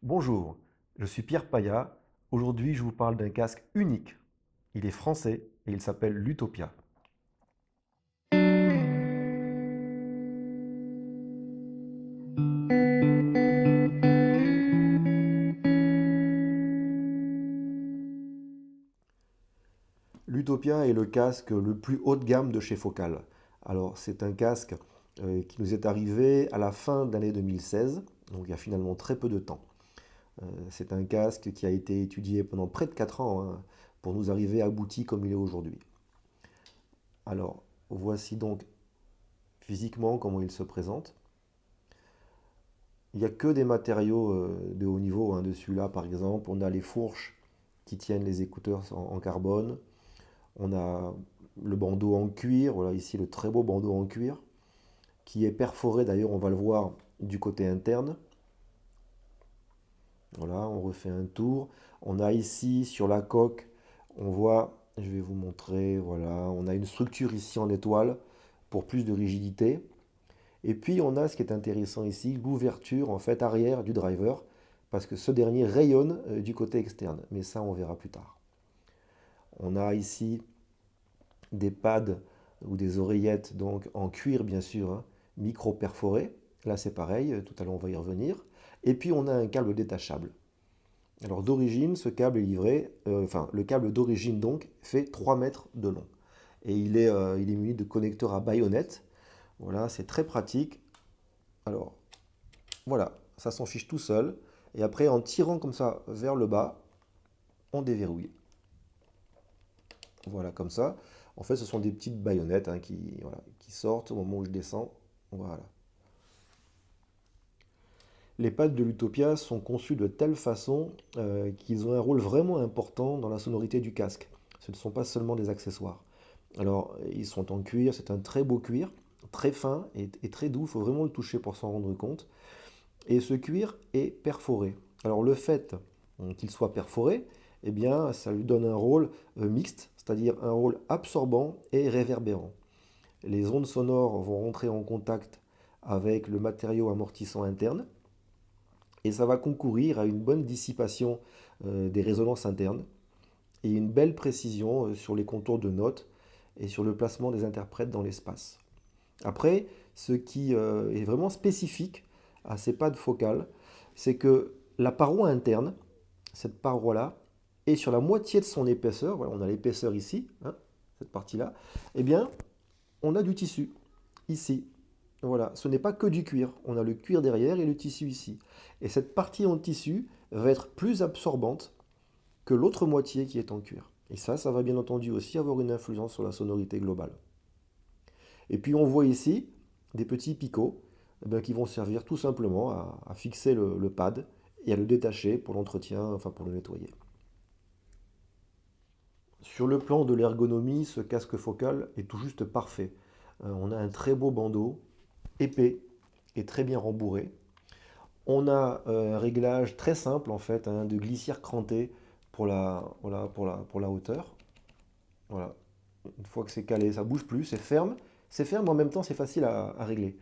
Bonjour, je suis Pierre Paya. Aujourd'hui, je vous parle d'un casque unique. Il est français et il s'appelle l'Utopia. L'Utopia est le casque le plus haut de gamme de chez Focal. Alors, c'est un casque qui nous est arrivé à la fin de l'année 2016, donc il y a finalement très peu de temps. C'est un casque qui a été étudié pendant près de 4 ans hein, pour nous arriver abouti comme il est aujourd'hui. Alors, voici donc physiquement comment il se présente. Il n'y a que des matériaux de haut niveau hein, dessus là, par exemple. On a les fourches qui tiennent les écouteurs en carbone. On a le bandeau en cuir. Voilà ici le très beau bandeau en cuir qui est perforé. D'ailleurs, on va le voir du côté interne. Voilà, on refait un tour. On a ici sur la coque, on voit, je vais vous montrer, voilà, on a une structure ici en étoile pour plus de rigidité. Et puis on a ce qui est intéressant ici, l'ouverture en fait arrière du driver, parce que ce dernier rayonne du côté externe, mais ça on verra plus tard. On a ici des pads ou des oreillettes donc en cuir bien sûr, hein, micro perforé. Là c'est pareil, tout à l'heure on va y revenir. Et puis on a un câble détachable. Alors d'origine, ce câble est livré, enfin le câble d'origine donc fait 3 mètres de long. Et il est muni de connecteurs à baïonnette. Voilà, c'est très pratique. Alors voilà, ça s'en fiche tout seul. Et après, en tirant comme ça vers le bas, on déverrouille. Voilà, comme ça. En fait, ce sont des petites baïonnettes hein, voilà, qui sortent au moment où je descends. Voilà. Les pads de l'Utopia sont conçus de telle façon qu'ils ont un rôle vraiment important dans la sonorité du casque. Ce ne sont pas seulement des accessoires. Alors, ils sont en cuir, c'est un très beau cuir, très fin et très doux. Il faut vraiment le toucher pour s'en rendre compte. Et ce cuir est perforé. Alors le fait qu'il soit perforé, eh bien, ça lui donne un rôle mixte, c'est-à-dire un rôle absorbant et réverbérant. Les ondes sonores vont rentrer en contact avec le matériau amortissant interne et ça va concourir à une bonne dissipation des résonances internes et une belle précision sur les contours de notes et sur le placement des interprètes dans l'espace. Après, ce qui est vraiment spécifique à ces pads focales, c'est que la paroi interne, cette paroi-là, est sur la moitié de son épaisseur. Voilà, on a l'épaisseur ici, hein, cette partie-là. Eh bien, on a du tissu ici. Voilà, ce n'est pas que du cuir. On a le cuir derrière et le tissu ici. Et cette partie en tissu va être plus absorbante que l'autre moitié qui est en cuir. Et ça va bien entendu aussi avoir une influence sur la sonorité globale. Et puis on voit ici des petits picots qui vont servir tout simplement à fixer le pad et à le détacher pour l'entretien, enfin pour le nettoyer. Sur le plan de l'ergonomie, ce casque focal est tout juste parfait. On a un très beau bandeau, épais et très bien rembourré. On a un réglage très simple en fait, hein, de glissière crantée voilà, pour la hauteur. Voilà. Une fois que c'est calé, ça bouge plus, c'est ferme. C'est ferme, mais en même temps c'est facile à régler.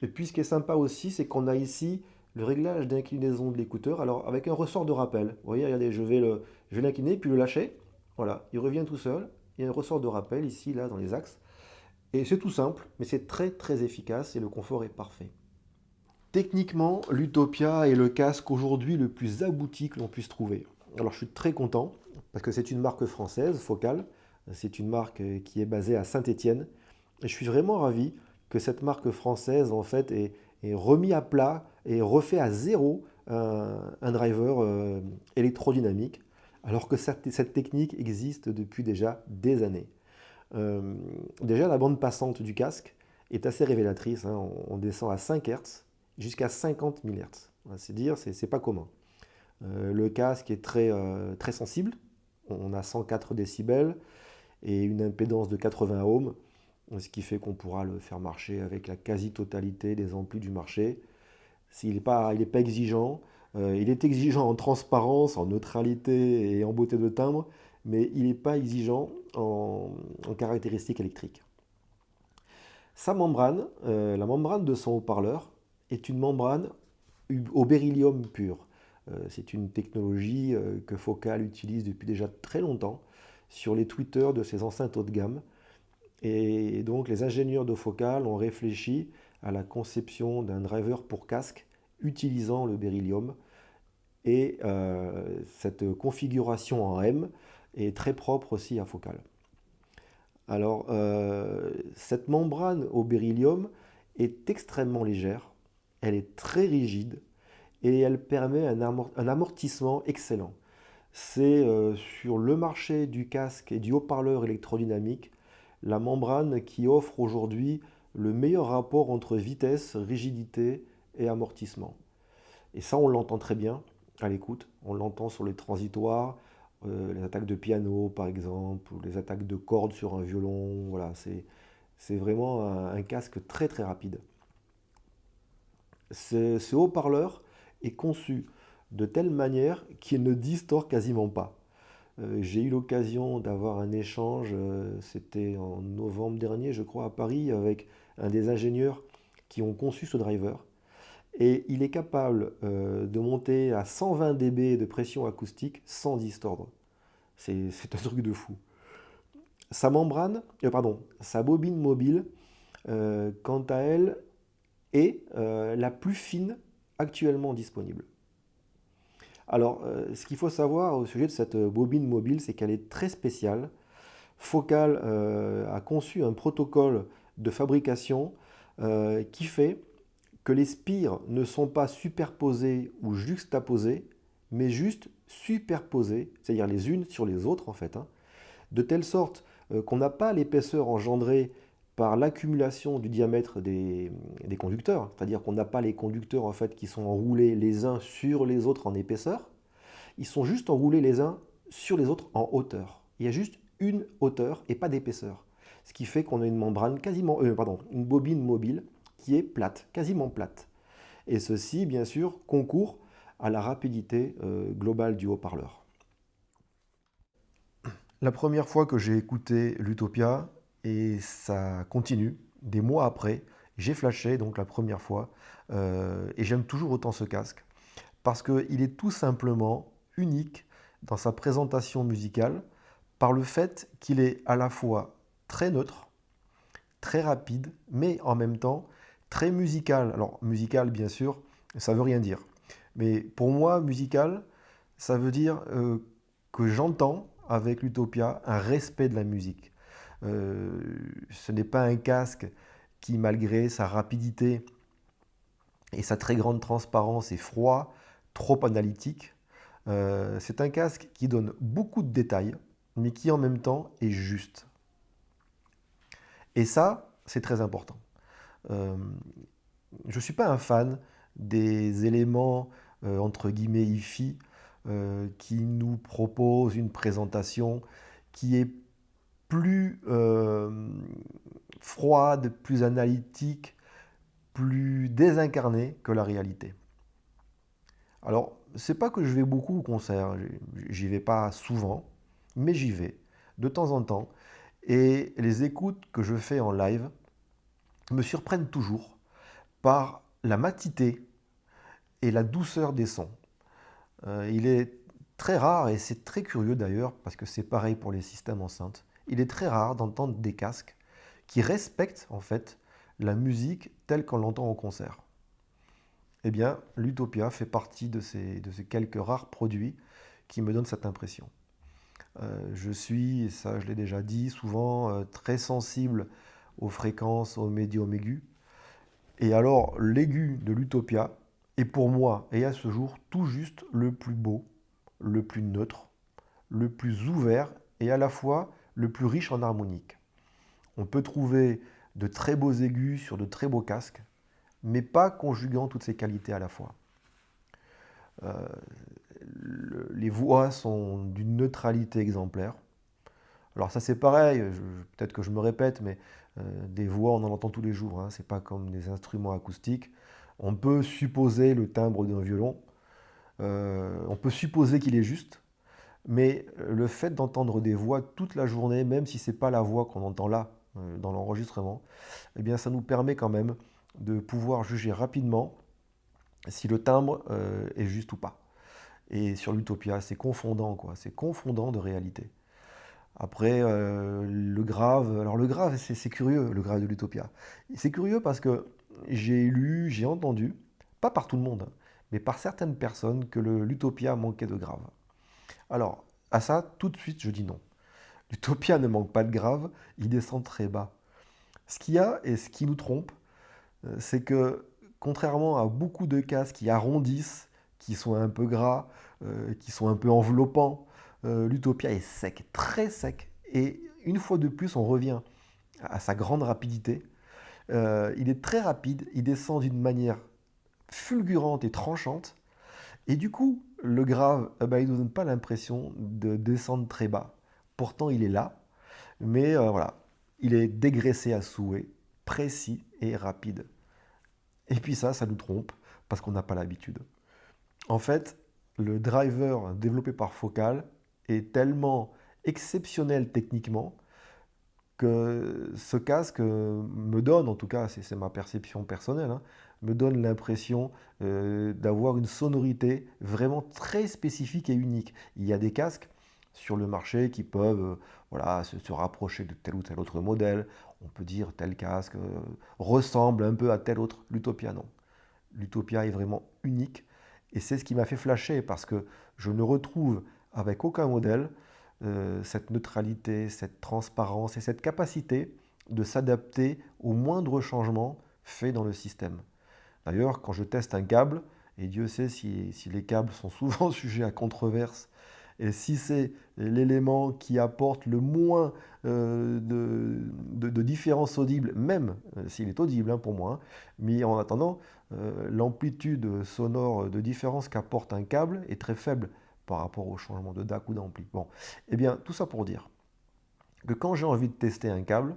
Et puis ce qui est sympa aussi, c'est qu'on a ici le réglage d'inclinaison de l'écouteur, alors avec un ressort de rappel. Vous voyez, regardez, je vais l'incliner, puis le lâcher. Voilà, il revient tout seul. Il y a un ressort de rappel ici, là, dans les axes. Et c'est tout simple, mais c'est très très efficace et le confort est parfait. Techniquement, l'Utopia est le casque aujourd'hui le plus abouti que l'on puisse trouver. Alors je suis très content, parce que c'est une marque française, Focal. C'est une marque qui est basée à Saint-Étienne. Et je suis vraiment ravi que cette marque française, en fait, ait remis à plat et refait à zéro un driver électrodynamique, alors que cette technique existe depuis déjà des années. Déjà, la bande passante du casque est assez révélatrice, hein. On descend à 5 Hz jusqu'à 50 000 Hz. C'est dire, c'est pas commun. Le casque est très sensible. On a 104 décibels et une impédance de 80 ohms, ce qui fait qu'on pourra le faire marcher avec la quasi-totalité des amplis du marché. Il n'est pas exigeant. Il est exigeant en transparence, en neutralité et en beauté de timbre, mais il n'est pas exigeant en caractéristiques électriques. Sa membrane, la membrane de son haut-parleur, est une membrane au beryllium pur. C'est une technologie que Focal utilise depuis déjà très longtemps sur les tweeters de ses enceintes haut de gamme. Et donc les ingénieurs de Focal ont réfléchi à la conception d'un driver pour casque utilisant le beryllium. Et cette configuration en M est très propre aussi à Focal. Alors, cette membrane au beryllium est extrêmement légère, elle est très rigide et elle permet un amortissement excellent. C'est sur le marché du casque et du haut-parleur électrodynamique la membrane qui offre aujourd'hui le meilleur rapport entre vitesse, rigidité et amortissement. Et ça, on l'entend très bien à l'écoute. On l'entend sur les transitoires, les attaques de piano par exemple, ou les attaques de cordes sur un violon. Voilà, c'est vraiment un casque très très rapide. Ce haut-parleur est conçu de telle manière qu'il ne distord quasiment pas. J'ai eu l'occasion d'avoir un échange, c'était en novembre dernier, je crois, à Paris, avec un des ingénieurs qui ont conçu ce driver. Et il est capable de monter à 120 dB de pression acoustique sans distordre. C'est un truc de fou. Sa bobine mobile, quant à elle, est la plus fine actuellement disponible. Alors, ce qu'il faut savoir au sujet de cette bobine mobile, c'est qu'elle est très spéciale. Focal a conçu un protocole de fabrication qui fait que les spires ne sont pas superposées ou juxtaposées, mais juste superposées, c'est-à-dire les unes sur les autres en fait, hein, de telle sorte qu'on n'a pas l'épaisseur engendrée par l'accumulation du diamètre des conducteurs, c'est-à-dire qu'on n'a pas les conducteurs en fait qui sont enroulés les uns sur les autres en épaisseur, ils sont juste enroulés les uns sur les autres en hauteur. Il y a juste une hauteur et pas d'épaisseur, ce qui fait qu'on a une membrane une bobine mobile qui est plate, quasiment plate. Et ceci, bien sûr, concourt à la rapidité globale du haut-parleur. La première fois que j'ai écouté l'Utopia, et ça continue, des mois après, j'ai flashé donc la première fois, et j'aime toujours autant ce casque, parce qu'il est tout simplement unique dans sa présentation musicale, par le fait qu'il est à la fois très neutre, très rapide, mais en même temps très musical. Alors musical, bien sûr, ça veut rien dire. Mais pour moi, musical, ça veut dire que j'entends avec l'Utopia un respect de la musique. Ce n'est pas un casque qui, malgré sa rapidité et sa très grande transparence, est froid, trop analytique. C'est un casque qui donne beaucoup de détails, mais qui en même temps est juste. Et ça, c'est très important. Je ne suis pas un fan des éléments, entre guillemets, hi-fi, qui nous proposent une présentation qui est plus froide, plus analytique, plus désincarnée que la réalité. Alors, c'est pas que je vais beaucoup au concert, j'y vais pas souvent, mais j'y vais de temps en temps. Et les écoutes que je fais en live me surprennent toujours par la matité et la douceur des sons. Il est très rare, et c'est très curieux d'ailleurs, parce que c'est pareil pour les systèmes enceintes, il est très rare d'entendre des casques qui respectent en fait la musique telle qu'on l'entend au concert. Eh bien, l'Utopia fait partie de ces quelques rares produits qui me donnent cette impression. Je suis, et ça je l'ai déjà dit, souvent très sensible aux fréquences, aux médiums aigus. Et alors, l'aigu de l'Utopia est pour moi, et à ce jour, tout juste le plus beau, le plus neutre, le plus ouvert et à la fois le plus riche en harmonique. On peut trouver de très beaux aigus sur de très beaux casques, mais pas conjuguant toutes ces qualités à la fois. Les voix sont d'une neutralité exemplaire. Alors ça c'est pareil, peut-être que je me répète, mais des voix on en entend tous les jours, hein, c'est pas comme des instruments acoustiques. On peut supposer le timbre d'un violon, on peut supposer qu'il est juste, mais le fait d'entendre des voix toute la journée, même si c'est pas la voix qu'on entend là, dans l'enregistrement, eh bien ça nous permet quand même de pouvoir juger rapidement si le timbre est juste ou pas. Et sur l'Utopia, c'est confondant, quoi. C'est confondant de réalité. Après, le grave, alors le grave, c'est curieux, le grave de l'Utopia. C'est curieux parce que j'ai lu, j'ai entendu, pas par tout le monde, hein, mais par certaines personnes, que l'Utopia manquait de grave. Alors, à ça, tout de suite, je dis non. L'Utopia ne manque pas de grave, il descend très bas. Ce qu'il y a et ce qui nous trompe, c'est que contrairement à beaucoup de casques qui arrondissent, qui sont un peu gras, qui sont un peu enveloppants, l'Utopia est sec, très sec. Et une fois de plus, on revient à sa grande rapidité. Il est très rapide, il descend d'une manière fulgurante et tranchante. Et du coup, le grave, il ne nous donne pas l'impression de descendre très bas. Pourtant, il est là, mais voilà, il est dégraissé à souhait, précis et rapide. Et puis ça nous trompe, parce qu'on n'a pas l'habitude. En fait, le driver développé par Focal est tellement exceptionnel techniquement que ce casque me donne, en tout cas c'est ma perception personnelle, hein, me donne l'impression d'avoir une sonorité vraiment très spécifique et unique. Il y a des casques sur le marché qui peuvent voilà, se rapprocher de tel ou tel autre modèle. On peut dire tel casque ressemble un peu à tel autre. L'Utopia, non. L'Utopia est vraiment unique et c'est ce qui m'a fait flasher parce que je ne retrouve avec aucun modèle cette neutralité, cette transparence et cette capacité de s'adapter aux moindres changements faits dans le système. D'ailleurs, quand je teste un câble, et Dieu sait si les câbles sont souvent sujets à controverse, et si c'est l'élément qui apporte le moins de différence audible, même s'il est audible hein, pour moi, hein, mais en attendant, l'amplitude sonore de différence qu'apporte un câble est très faible par rapport au changement de DAC ou d'ampli. Bon, eh bien, tout ça pour dire que quand j'ai envie de tester un câble,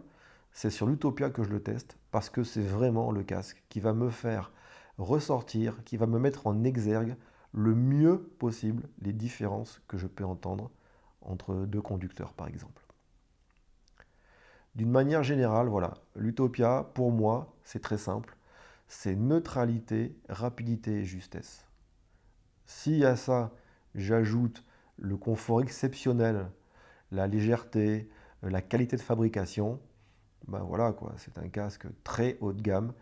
c'est sur l'Utopia que je le teste, parce que c'est vraiment le casque qui va me faire ressortir, qui va me mettre en exergue le mieux possible les différences que je peux entendre entre deux conducteurs, par exemple. D'une manière générale, voilà, l'Utopia, pour moi, c'est très simple. C'est neutralité, rapidité et justesse. Si à ça, j'ajoute le confort exceptionnel, la légèreté, la qualité de fabrication, ben voilà quoi, c'est un casque très haut de gamme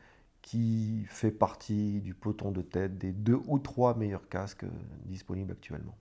qui fait partie du peloton de tête des 2 ou 3 meilleurs casques disponibles actuellement.